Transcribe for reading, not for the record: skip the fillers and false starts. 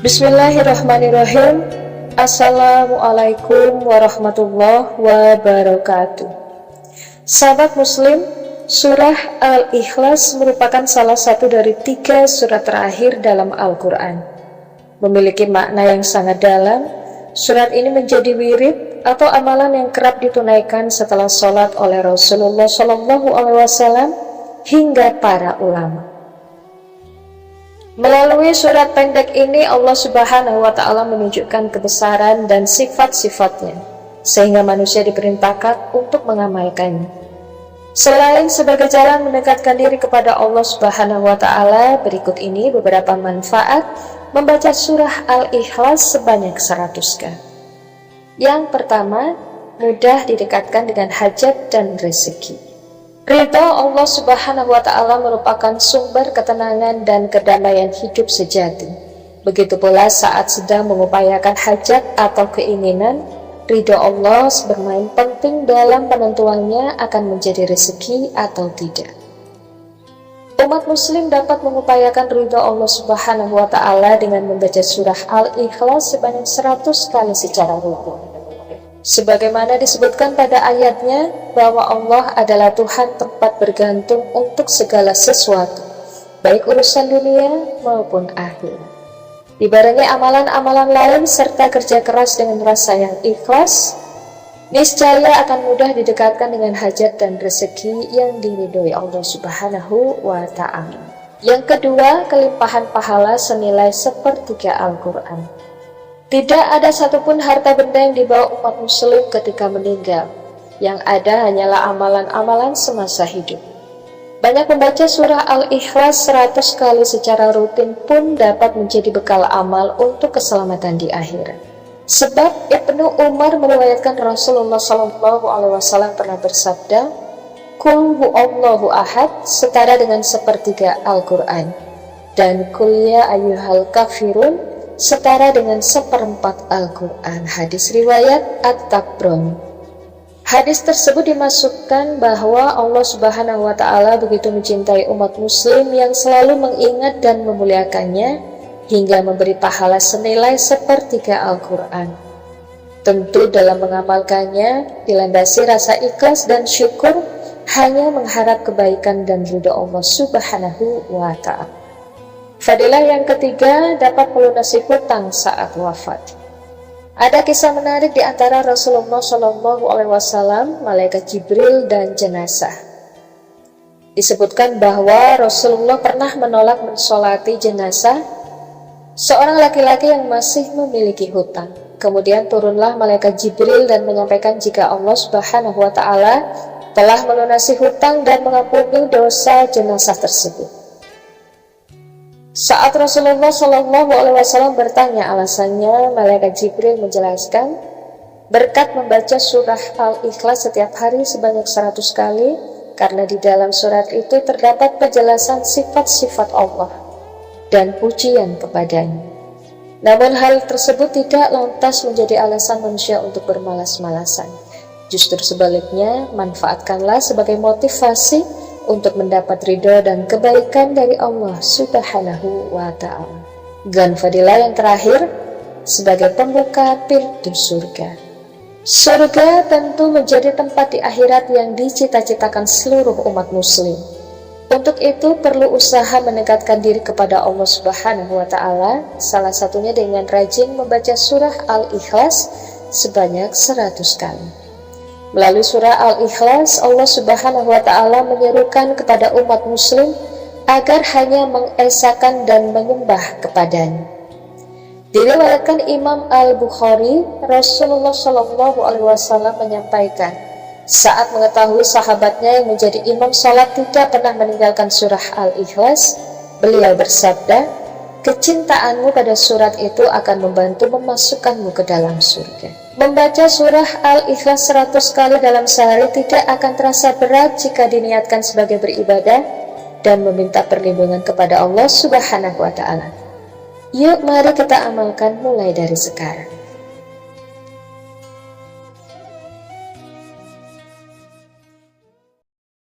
Bismillahirrahmanirrahim. Assalamualaikum warahmatullahi wabarakatuh. Sahabat muslim, surah Al-Ikhlas merupakan salah satu dari 3 surat terakhir dalam Al-Quran. Memiliki makna yang sangat dalam. Surat ini menjadi wirid atau amalan yang kerap ditunaikan setelah sholat oleh Rasulullah SAW hingga para ulama. Melalui surat pendek ini Allah Subhanahu wa Ta'ala menunjukkan kebesaran dan sifat-sifatnya, sehingga manusia diperintahkan untuk mengamalkannya. Selain sebagai jalan mendekatkan diri kepada Allah Subhanahu wa Ta'ala, berikut ini beberapa manfaat membaca surah Al-Ikhlas sebanyak 100 kali. Yang pertama, mudah didekatkan dengan hajat dan rezeki. Ridha Allah Subhanahu wa Ta'ala merupakan sumber ketenangan dan kedamaian hidup sejati. Begitu pula saat sedang mengupayakan hajat atau keinginan, ridha Allah bermain penting dalam penentuannya akan menjadi rezeki atau tidak. Umat muslim dapat mengupayakan ridha Allah Subhanahu wa Ta'ala dengan membaca surah Al-Ikhlas sebanyak 100 kali secara rukun. Sebagaimana disebutkan pada ayatnya bahwa Allah adalah Tuhan tempat bergantung untuk segala sesuatu, baik urusan dunia maupun akhirat. Dibarengi amalan-amalan lain serta kerja keras dengan rasa yang ikhlas, niscaya akan mudah didekatkan dengan hajat dan rezeki yang diridhoi Allah Subhanahu wa Ta'ala. Yang kedua, kelimpahan pahala senilai sepertiga Al-Quran. Tidak ada satupun harta benda yang dibawa umat muslim ketika meninggal. Yang ada hanyalah amalan-amalan semasa hidup. Banyak membaca surah Al-Ikhlas 100 kali secara rutin pun dapat menjadi bekal amal untuk keselamatan di akhirat. Sebab Ibnu Umar meriwayatkan Rasulullah SAW pernah bersabda, "Qul huwallahu ahad" setara dengan sepertiga Al-Quran, dan "Qul ya ayyuhal kafirun" setara dengan seperempat Al-Quran. Hadis riwayat At-Tabrani. Hadis tersebut dimasukkan bahwa Allah Subhanahu wa Ta'ala begitu mencintai umat muslim yang selalu mengingat dan memuliakannya hingga memberi pahala senilai sepertiga Al-Quran. Tentu dalam mengamalkannya dilandasi rasa ikhlas dan syukur, hanya mengharap kebaikan dan ridha Allah Subhanahu wa Ta'ala. Fadilah yang ketiga, dapat melunasi hutang saat wafat. Ada kisah menarik di antara Rasulullah SAW, malaikat Jibril dan jenazah. Disebutkan bahwa Rasulullah pernah menolak mensolati jenazah seorang laki-laki yang masih memiliki hutang. Kemudian turunlah malaikat Jibril dan menyampaikan jika Allah Subhanahu wa Ta'ala telah melunasi hutang dan mengampuni dosa jenazah tersebut. Saat Rasulullah SAW bertanya alasannya, malaikat Jibril menjelaskan, berkat membaca surah Al-Ikhlas setiap hari sebanyak 100 kali, karena di dalam surat itu terdapat penjelasan sifat-sifat Allah dan pujian kepadanya. Namun hal tersebut tidak lantas menjadi alasan manusia untuk bermalas-malasan. Justru sebaliknya, manfaatkanlah sebagai motivasi untuk mendapat ridho dan kebaikan dari Allah Subhanahu wa Ta'ala. Dan fadilah yang terakhir, sebagai pembuka pintu surga. Surga tentu menjadi tempat di akhirat yang dicita-citakan seluruh umat muslim. Untuk itu perlu usaha mendekatkan diri kepada Allah Subhanahu wa Ta'ala, salah satunya dengan rajin membaca surah Al-Ikhlas sebanyak 100 kali. Melalui surah Al-Ikhlas, Allah Subhanahu wa Ta'ala menyerukan kepada umat muslim agar hanya mengesahkan dan menyembah kepadanya. Diriwayatkan Imam Al-Bukhari, Rasulullah SAW menyampaikan, saat mengetahui sahabatnya yang menjadi imam salat tidak pernah meninggalkan surah Al-Ikhlas, beliau bersabda, "Kecintaanmu pada surat itu akan membantu memasukkanmu ke dalam surga." Membaca surah Al-Ikhlas 100 kali dalam sehari tidak akan terasa berat jika diniatkan sebagai beribadah dan meminta perlindungan kepada Allah Subhanahu wa Ta'ala. Yuk mari kita amalkan mulai dari sekarang.